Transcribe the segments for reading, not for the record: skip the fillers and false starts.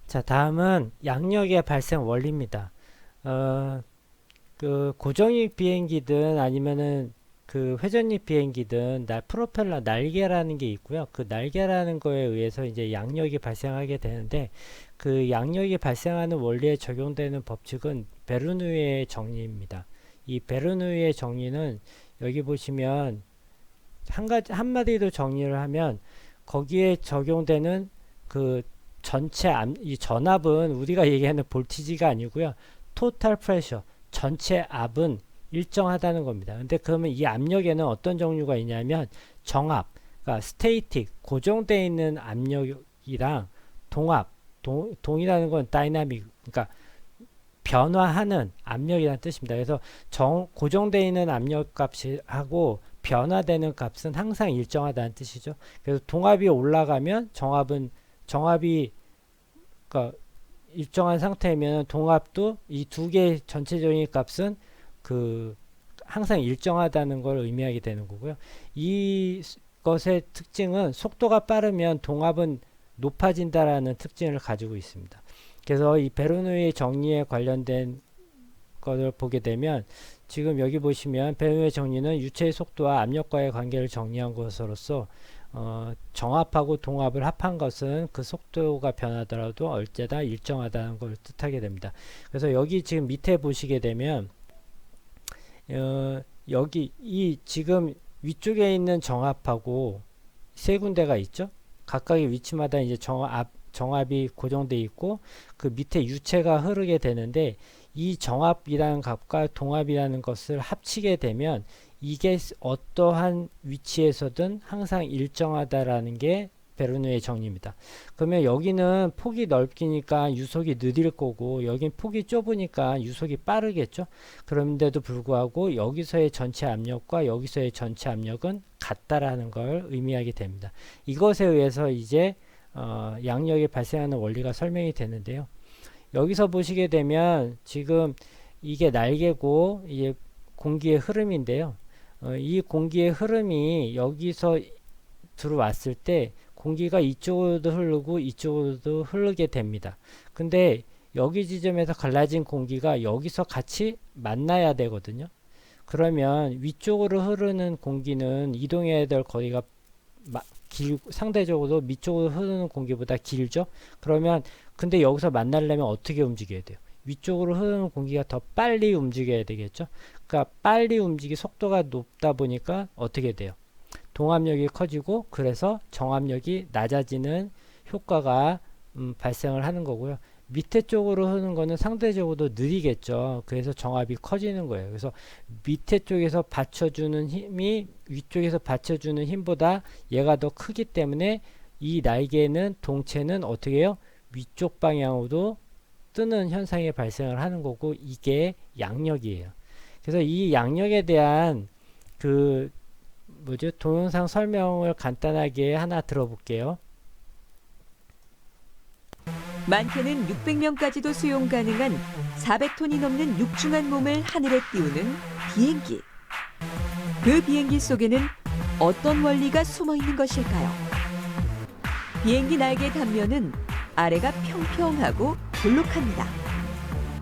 자, 다음은 양력의 발생 원리입니다. 어, 그 고정익 비행기든 아니면은 그 회전익 비행기든 프로펠러 날개라는 게 있고요. 그 날개라는 거에 의해서 이제 양력이 발생하게 되는데 그 양력이 발생하는 원리에 적용되는 법칙은 베르누이의 정리입니다. 이 베르누이의 정리는 여기 보시면 한마디로 정리를 하면 거기에 적용되는 그 이 전압은 우리가 얘기하는 볼티지가 아니고요. 토탈 프레셔, 전체 압은 일정하다는 겁니다. 근데 그러면 이 압력에는 어떤 종류가 있냐면 정압, 그러니까 스테이틱, 고정되어 있는 압력이랑 동압, 동이라는 건 다이나믹, 그러니까 변화하는 압력이라는 뜻입니다. 그래서 고정되어 있는 압력 값하고 변화되는 값은 항상 일정하다는 뜻이죠. 그래서 동압이 올라가면 정압이 그러니까 일정한 상태면 동압도 이 두 개의 전체적인 값은 그 항상 일정하다는 걸 의미하게 되는 거고요. 이것의 특징은 속도가 빠르면 동압은 높아진다라는 특징을 가지고 있습니다. 그래서 이 베르누이의 정리에 관련된 것을 보게 되면 지금 여기 보시면 베르누이의 정리는 유체의 속도와 압력과의 관계를 정리한 것으로서 정압하고 동압을 합한 것은 그 속도가 변하더라도 얼제다 일정하다는 걸 뜻하게 됩니다. 그래서 여기 지금 밑에 보시게 되면 여기 이 지금 위쪽에 있는 정압하고 세 군데가 있죠. 각각의 위치마다 이제 정압이 고정돼 있고 그 밑에 유체가 흐르게 되는데 이 정압이라는 값과 동압이라는 것을 합치게 되면 이게 어떠한 위치에서든 항상 일정하다라는 게 베르누이의 정리입니다. 그러면 여기는 폭이 넓기니까 유속이 느릴 거고 여긴 폭이 좁으니까 유속이 빠르겠죠. 그런데도 불구하고 여기서의 전체 압력과 여기서의 전체 압력은 같다라는 걸 의미하게 됩니다. 이것에 의해서 이제 양력이 발생하는 원리가 설명이 되는데요. 여기서 보시게 되면 지금 이게 날개고 이게 공기의 흐름인데요. 이 공기의 흐름이 여기서 들어왔을 때 공기가 이쪽으로도 흐르고 이쪽으로도 흐르게 됩니다. 근데 여기 지점에서 갈라진 공기가 여기서 같이 만나야 되거든요. 그러면 위쪽으로 흐르는 공기는 이동해야 될 거리가 상대적으로 밑쪽으로 흐르는 공기보다 길죠. 그러면 근데 여기서 만나려면 어떻게 움직여야 돼요? 위쪽으로 흐르는 공기가 더 빨리 움직여야 되겠죠. 그러니까 빨리 속도가 높다 보니까 어떻게 돼요? 동압력이 커지고 그래서 정압력이 낮아지는 효과가 발생을 하는 거고요. 밑에 쪽으로 흐르는 거는 상대적으로 느리겠죠. 그래서 정압이 커지는 거예요. 그래서 밑에 쪽에서 받쳐주는 힘이 위쪽에서 받쳐주는 힘보다 얘가 더 크기 때문에 이 날개는 동체는 어떻게 해요? 위쪽 방향으로 뜨는 현상이 발생을 하는 거고 이게 양력이에요. 그래서 이 양력에 대한 그 동영상 설명을 간단하게 하나 들어볼게요. 많게는 600명까지도 수용 가능한 400톤이 넘는 육중한 몸을 하늘에 띄우는 비행기. 그 비행기 속에는 어떤 원리가 숨어 있는 것일까요? 비행기 날개 단면은 아래가 평평하고 볼록합니다.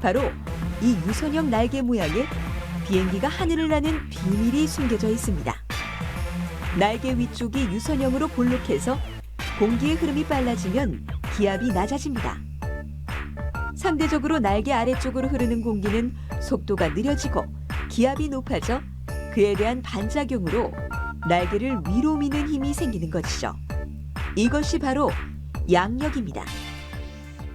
바로 이 유선형 날개 모양에 비행기가 하늘을 나는 비밀이 숨겨져 있습니다. 날개 위쪽이 유선형으로 볼록해서 공기의 흐름이 빨라지면 기압이 낮아집니다. 상대적으로 날개 아래쪽으로 흐르는 공기는 속도가 느려지고 기압이 높아져 그에 대한 반작용으로 날개를 위로 미는 힘이 생기는 것이죠. 이것이 바로 양력입니다.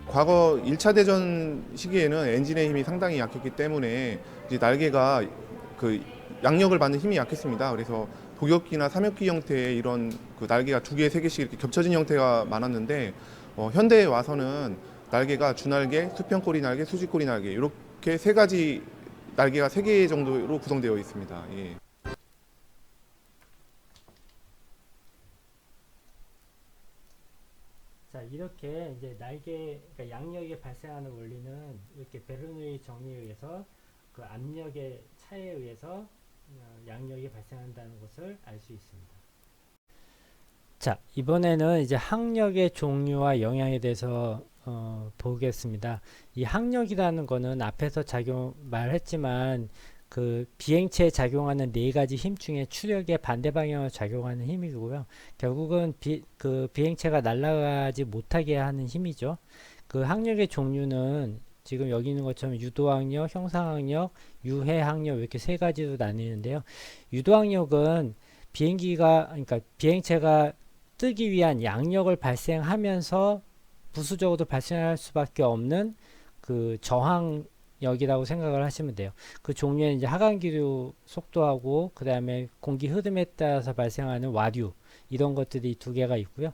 과거 1차 대전 시기에는 엔진의 힘이 상당히 약했기 때문에 이제 날개가 그 양력을 받는 힘이 약했습니다. 그래서 복엽기나 삼엽기 형태의 이런 그 날개가 두 개, 세 개씩 이렇게 겹쳐진 형태가 많았는데 현대에 와서는 날개가 주날개, 수평꼬리 날개, 수직꼬리 날개 이렇게 세 가지 날개가 세 개 정도로 구성되어 있습니다. 예. 자, 이렇게 이제 그러니까 양력이 발생하는 원리는 이렇게 베르누이 정리에 의해서 그 압력의 차에 의해서 양력이 발생한다는 것을 알 수 있습니다. 자, 이번에는 이제 항력의 종류와 영향에 대해서 보겠습니다. 이 항력이라는 거는 앞에서 말했지만 그 비행체에 작용하는 네 가지 힘 중에 추력의 반대 방향으로 작용하는 힘이고요. 결국은 그 비행체가 날아가지 못하게 하는 힘이죠. 그 항력의 종류는 지금 여기 있는 것처럼 유도항력, 형상항력, 유해항력 이렇게 세 가지로 나뉘는데요. 유도항력은 그러니까 비행체가 뜨기 위한 양력을 발생하면서 부수적으로 발생할 수밖에 없는 그 저항력이라고 생각을 하시면 돼요. 그 종류에는 이제 하강기류 속도하고 그 다음에 공기 흐름에 따라서 발생하는 와류 이런 것들이 두 개가 있고요.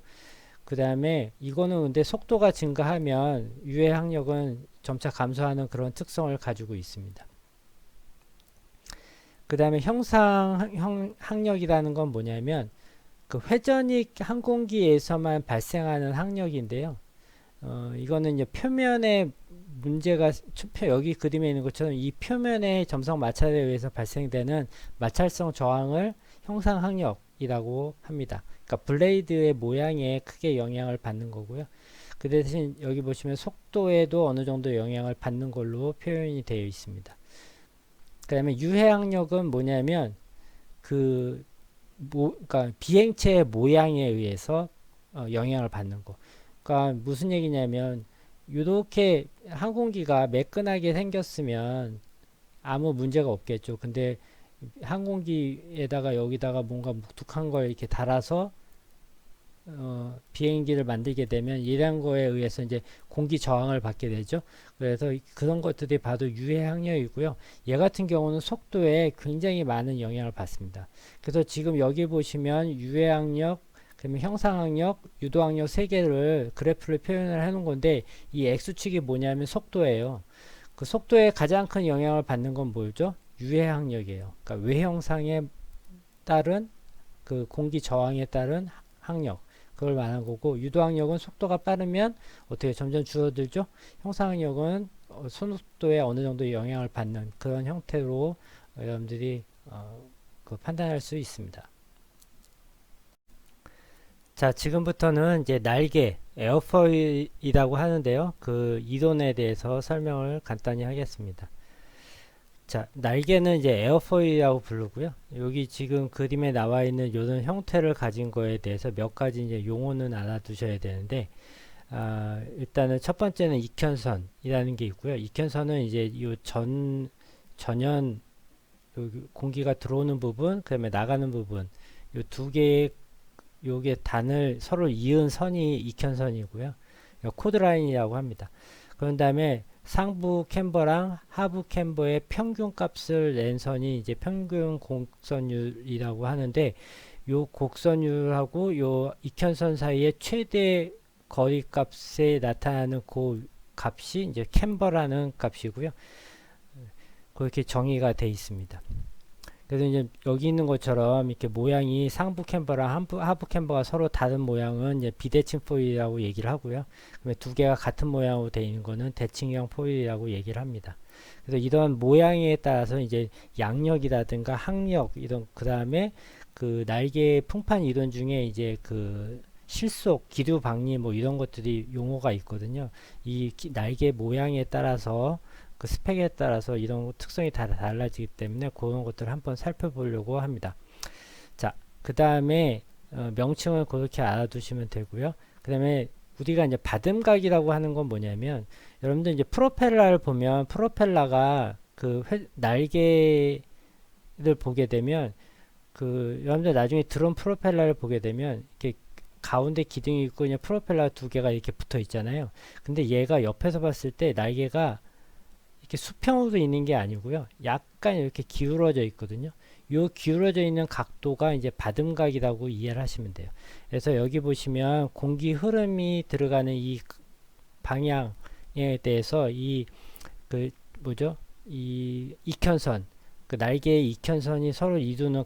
그 다음에 이거는 근데 속도가 증가하면 유해 항력은 점차 감소하는 그런 특성을 가지고 있습니다. 그 다음에 항력이라는 건 뭐냐면 그 회전익 항공기에서만 발생하는 항력인데요. 이거는 이제 표면에 문제가 여기 그림에 있는 것처럼 이 표면의 점성 마찰에 의해서 발생되는 마찰성 저항을 형상 항력이라고 합니다. 그러니까 블레이드의 모양에 크게 영향을 받는 거고요. 그 대신 여기 보시면 속도에도 어느 정도 영향을 받는 걸로 표현이 되어 있습니다. 그 다음에 유해항력은 뭐냐면 그러니까 비행체의 모양에 의해서 영향을 받는 거. 그러니까 무슨 얘기냐면 이렇게 항공기가 매끈하게 생겼으면 아무 문제가 없겠죠. 근데 항공기에다가 여기다가 뭔가 묵직한 걸 이렇게 달아서 비행기를 만들게 되면 이런 거에 의해서 이제 공기 저항을 받게 되죠. 그래서 그런 것들이 바로 유해 항력이고요. 얘 같은 경우는 속도에 굉장히 많은 영향을 받습니다. 그래서 지금 여기 보시면 유해 항력, 그러면 형상 항력, 유도 항력 세 개를 그래프를 표현을 해 놓은 건데 이 X축이 뭐냐면 속도예요. 그 속도에 가장 큰 영향을 받는 건 뭐죠? 유해 항력이에요. 그러니까 외형상에 따른 그 공기 저항에 따른 항력. 그걸 말한 거고 유도항력은 속도가 빠르면 어떻게 점점 줄어들죠. 형상항력은 속도에 어느 정도 영향을 받는 그런 형태로 여러분들이 그 판단할 수 있습니다. 자, 지금부터는 이제 날개 에어포일이라고 하는데요. 그 이론에 대해서 설명을 간단히 하겠습니다. 자, 날개는 이제 에어포일이라고 부르고요. 여기 지금 그림에 나와 있는 이런 형태를 가진 거에 대해서 몇 가지 이제 용어는 알아두셔야 되는데, 일단은 첫 번째는 익현선이라는 게 있고요. 익현선은 이제 전연 여기 공기가 들어오는 부분, 그다음에 나가는 부분, 이 두 개의 요게 단을 서로 이은 선이 익현선이고요. 코드라인이라고 합니다. 그런 다음에 상부 캠버랑 하부 캠버의 평균 값을 낸 선이 이제 평균 곡선율이라고 하는데 요 곡선율하고 요 익현선 사이의 최대 거리 값에 나타나는 그 값이 이제 캠버라는 값이고요. 그렇게 정의가 돼 있습니다. 그래서 이제 여기 있는 것처럼 이렇게 모양이 상부 캠버랑 하부 캠버가 서로 다른 모양은 이제 비대칭 포일이라고 얘기를 하고요. 그다음에 두 개가 같은 모양으로 되어 있는 거는 대칭형 포일이라고 얘기를 합니다. 그래서 이런 모양에 따라서 이제 양력이라든가 항력 이런 그다음에 그 날개 풍판 이론 중에 이제 그 실속, 기류 방리 뭐 이런 것들이 용어가 있거든요. 이 날개 모양에 따라서 그 스펙에 따라서 이런 특성이 다 달라지기 때문에 그런 것들을 한번 살펴보려고 합니다. 자, 그 다음에 명칭을 그렇게 알아두시면 되고요. 그 다음에 우리가 이제 받음각이라고 하는 건 뭐냐면 여러분들 이제 프로펠러를 보면 프로펠러가 그 날개를 보게 되면 그 여러분들 나중에 드론 프로펠러를 보게 되면 이렇게 가운데 기둥이 있고 그냥 프로펠러 두 개가 이렇게 붙어 있잖아요. 근데 얘가 옆에서 봤을 때 날개가 이렇게 수평으로 있는 게 아니고요. 약간 이렇게 기울어져 있거든요. 요 기울어져 있는 각도가 이제 받음각이라고 이해를 하시면 돼요. 그래서 여기 보시면 공기 흐름이 들어가는 이 방향에 대해서 이 익현선, 그 날개의 익현선이 서로 이루는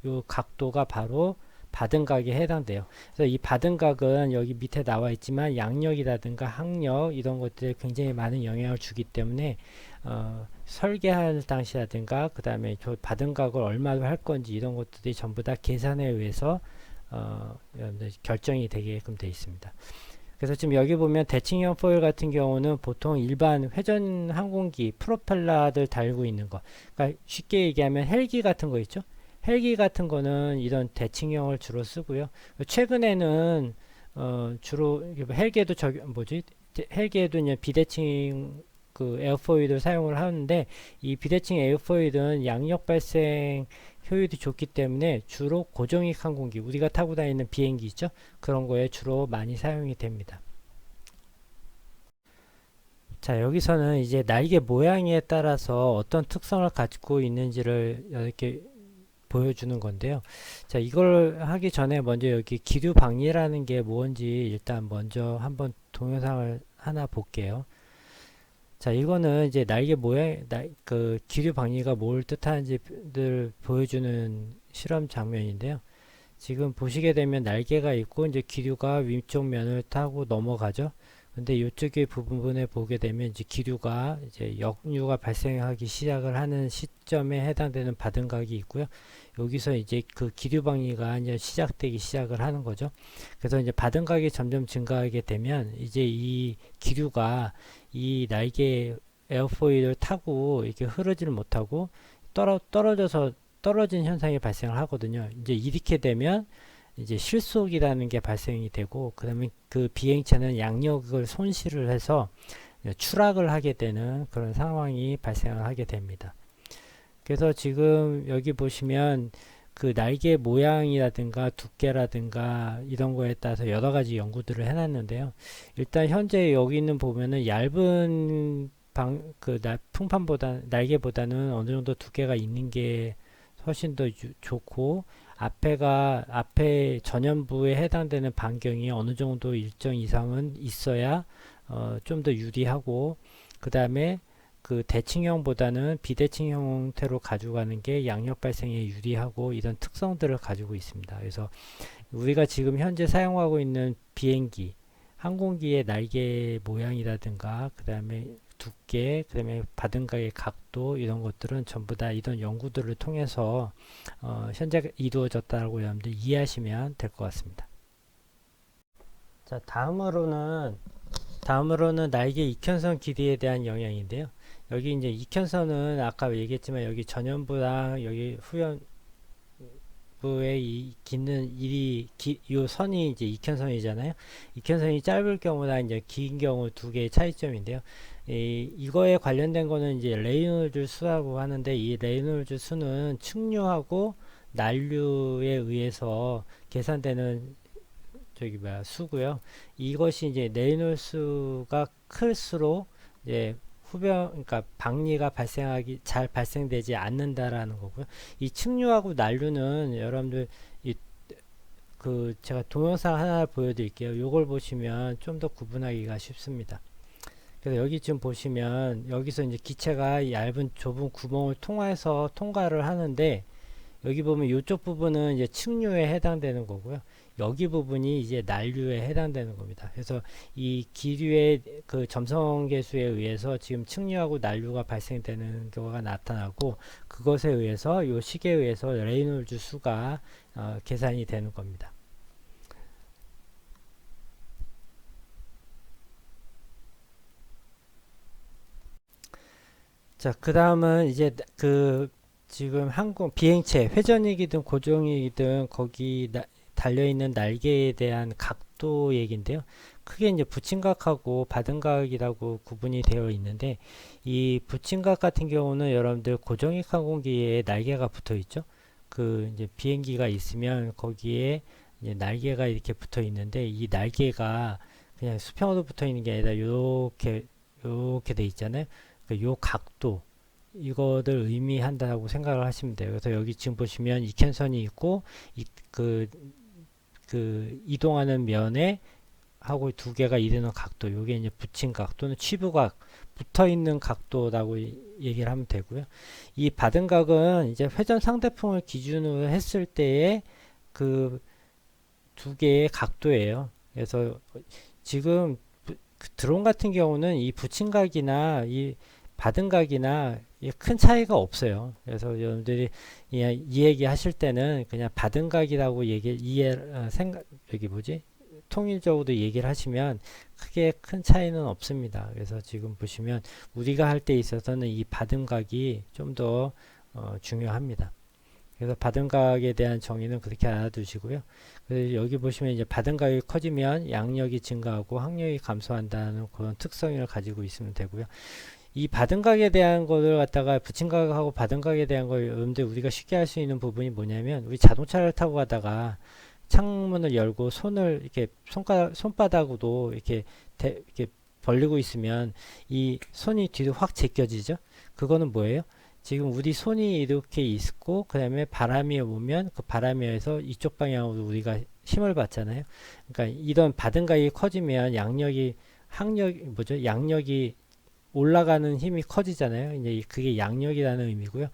요 각도가 바로 받음각에 해당돼요. 그래서 이 받음각은 여기 밑에 나와 있지만 양력이라든가 항력 이런 것들에 굉장히 많은 영향을 주기 때문에 설계할 당시라든가 그 다음에 저 받음각을 얼마로 할 건지 이런 것들이 전부 다 계산에 의해서 여러분들 결정이 되게끔 되어 있습니다. 그래서 지금 여기 보면 대칭형 포일 같은 경우는 보통 일반 회전 항공기 프로펠러들 달고 있는 거. 그러니까 쉽게 얘기하면 헬기 같은 거 있죠? 헬기 같은 거는 이런 대칭형을 주로 쓰고요. 최근에는 주로 헬기에도 헬기에도 이제 비대칭 그 에어포일을 사용을 하는데, 이 비대칭 에어포일은 양력 발생 효율이 좋기 때문에 주로 고정익 항공기, 우리가 타고 다니는 비행기 있죠? 그런 거에 주로 많이 사용이 됩니다. 자, 여기서는 이제 날개 모양에 따라서 어떤 특성을 가지고 있는지를 이렇게 보여주는 건데요. 자, 이걸 하기 전에 먼저 여기 기류 방리라는 게 뭔지 일단 먼저 한번 동영상을 하나 볼게요. 자, 이거는 이제 날개 모양, 그 기류 방리가 뭘 뜻하는지를 보여주는 실험 장면인데요. 지금 보시게 되면 날개가 있고 이제 기류가 위쪽 면을 타고 넘어가죠. 근데 이쪽의 부분에 보게 되면 이제 기류가 이제 역류가 발생하기 시작을 하는 시점에 해당되는 바등각이 있고요. 여기서 이제 그 기류 방리가 이제 시작되기 시작을 하는 거죠. 그래서 이제 바등각이 점점 증가하게 되면 이제 이 기류가 이 날개 에어포일을 타고 이렇게 흐르지를 못하고 떨어진 현상이 발생을 하거든요. 이제 이렇게 되면 이제 실속이라는 게 발생이 되고, 그 다음에 그 비행체는 양력을 손실을 해서 추락을 하게 되는 그런 상황이 발생을 하게 됩니다. 그래서 지금 여기 보시면 그 날개 모양이라든가 두께라든가 이런 거에 따라서 여러 가지 연구들을 해놨는데요. 일단 현재 여기 있는 보면은 얇은 풍판보다, 날개보다는 어느 정도 두께가 있는 게 훨씬 더 좋고, 앞에 전연부에 해당되는 반경이 어느 정도 일정 이상은 있어야 좀 더 유리하고, 그 다음에 그 대칭형보다는 비대칭형 형태로 가져가는 게 양력 발생에 유리하고, 이런 특성들을 가지고 있습니다. 그래서 우리가 지금 현재 사용하고 있는 비행기, 항공기의 날개 모양이라든가 그 다음에 두께, 그 다음에 바등각의 각도, 이런 것들은 전부 다 이런 연구들을 통해서 현재 이루어졌다고 여러분들 이해하시면 될 것 같습니다. 자, 다음으로는 날개 이편선 길이에 대한 영향인데요. 여기 이제 이편선은 아까 얘기했지만 여기 전연부랑 여기 후연부에 이 선이 이제 이편선이잖아요. 이편선이 짧을 경우나 이제 긴 경우 두 개의 차이점인데요. 이거에 관련된 거는 이제 레이놀즈 수라고 하는데, 이 레이놀즈 수는 측류하고 난류에 의해서 계산되는 수고요. 이것이 이제 레이놀즈 수가 클수록 이제 그러니까 방리가 잘 발생되지 않는다라는 거고요. 이 측류하고 난류는 여러분들 제가 동영상 하나 보여드릴게요. 요걸 보시면 좀 더 구분하기가 쉽습니다. 그래서 여기 지금 보시면 여기서 이제 기체가 얇은 좁은 구멍을 통해서 통과를 하는데, 여기 보면 이쪽 부분은 이제 측류에 해당되는 거고요. 여기 부분이 이제 난류에 해당되는 겁니다. 그래서 이 기류의 그 점성계수에 의해서 지금 측류하고 난류가 발생되는 경우가 나타나고, 그것에 의해서 이 식에 의해서 레이놀즈 수가 계산이 되는 겁니다. 자, 그 다음은 이제 지금 비행체, 회전익이든 고정익이든 거기 달려있는 날개에 대한 각도 얘기인데요. 크게 이제 부침각하고 바등각이라고 구분이 되어 있는데, 이 부침각 같은 경우는 여러분들 고정익 항공기에 날개가 붙어 있죠. 이제 비행기가 있으면 거기에 이제 날개가 이렇게 붙어 있는데, 이 날개가 그냥 수평으로 붙어 있는 게 아니라 요렇게 돼 있잖아요. 요 각도, 이거를 의미한다고 생각을 하시면 돼요. 그래서 여기 지금 보시면 이켄선이 있고, 이동하는 면에 하고 두 개가 이르는 각도, 요게 이제 부침각 또는 취부각, 붙어 있는 각도라고 얘기를 하면 되고요. 이 바등각은 이제 회전 상대풍을 기준으로 했을 때의 그 두 개의 각도예요. 그래서 지금 드론 같은 경우는 이 부침각이나 이 바등각이나 큰 차이가 없어요. 그래서 여러분들이 이 얘기 하실 때는 그냥 바등각이라고 통일적으로 얘기를 하시면 크게 큰 차이는 없습니다. 그래서 지금 보시면 우리가 할 때 있어서는 이 받음각이 좀 더 중요합니다. 그래서 받음각에 대한 정의는 그렇게 알아두시고요. 그래서 여기 보시면 이제 받음각이 커지면 양력이 증가하고 항력이 감소한다는 그런 특성을 가지고 있으면 되고요. 이 받음각에 대한 거를 갖다가 붙임각하고 받음각에 대한 걸 여러분들 우리가 쉽게 할 수 있는 부분이 뭐냐면, 우리 자동차를 타고 가다가 창문을 열고 손을 이렇게 손바닥으로 이렇게 벌리고 있으면 이 손이 뒤로 확 제껴지죠. 그거는 뭐예요? 지금 우리 손이 이렇게 있고 그 다음에 바람이 오면 그 바람에 의해서 이쪽 방향으로 우리가 힘을 받잖아요. 그러니까 이런 받음각이 커지면 양력이 올라가는 힘이 커지잖아요. 이제 그게 양력이라는 의미고요.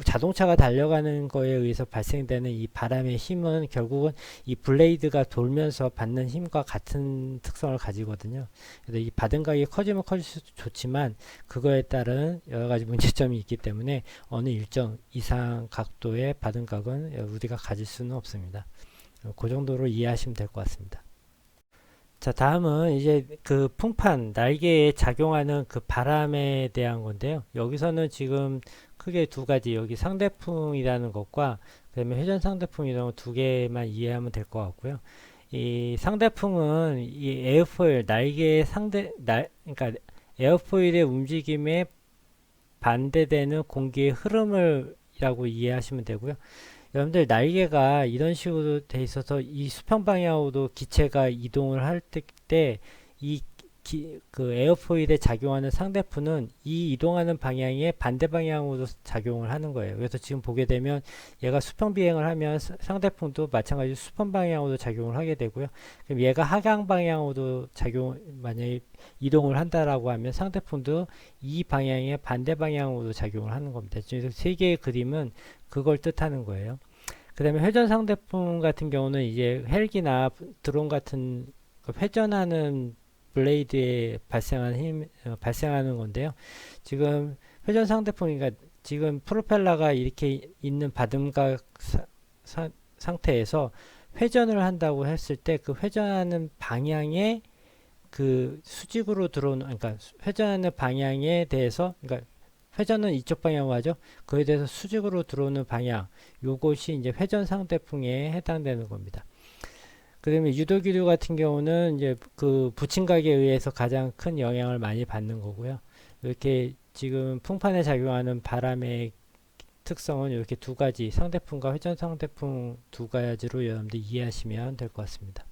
자동차가 달려가는 거에 의해서 발생되는 이 바람의 힘은 결국은 이 블레이드가 돌면서 받는 힘과 같은 특성을 가지거든요. 그래서 이 받음각이 커지면 커질수록 좋지만 그거에 따른 여러 가지 문제점이 있기 때문에 어느 일정 이상 각도의 받음각은 우리가 가질 수는 없습니다. 그 정도로 이해하시면 될 것 같습니다. 자, 다음은 이제 그 풍판, 날개에 작용하는 그 바람에 대한 건데요. 여기서는 지금 크게 두 가지, 여기 상대풍이라는 것과 그다음에 회전 상대풍이라는 두 개만 이해하면 될 것 같고요. 이 상대풍은 이 에어포일, 그러니까 에어포일의 움직임에 반대되는 공기의 흐름이라고 이해하시면 되고요. 여러분들 날개가 이런 식으로 돼 있어서 이 수평 방향으로 기체가 이동을 할 때 그 에어포일에 작용하는 상대풍은 이 이동하는 방향의 반대 방향으로 작용을 하는 거예요. 그래서 지금 보게 되면 얘가 수평 비행을 하면 상대풍도 마찬가지로 수평 방향으로 작용을 하게 되고요. 그럼 얘가 하강 방향으로 만약에 이동을 한다라고 하면 상대풍도 이 방향의 반대 방향으로 작용을 하는 겁니다. 그래서 세 개의 그림은 그걸 뜻하는 거예요. 그 다음에 회전 상대풍 같은 경우는 이제 헬기나 드론 같은 회전하는 블레이드에 발생하는 건데요. 지금 회전 상대풍이니까 지금 프로펠러가 이렇게 있는 받음각 상태에서 회전을 한다고 했을 때 그 회전하는 방향에 그 수직으로 들어오는, 그러니까 회전하는 방향에 대해서, 그러니까 회전은 이쪽 방향으로 하죠. 그에 대해서 수직으로 들어오는 방향, 요것이 이제 회전 상대풍에 해당되는 겁니다. 그 다음에 유도기류 같은 경우는 이제 그 붙임각에 의해서 가장 큰 영향을 많이 받는 거고요. 이렇게 지금 풍판에 작용하는 바람의 특성은 이렇게 두 가지, 상대풍과 회전 상대풍 두 가지로 여러분들 이해하시면 될 것 같습니다.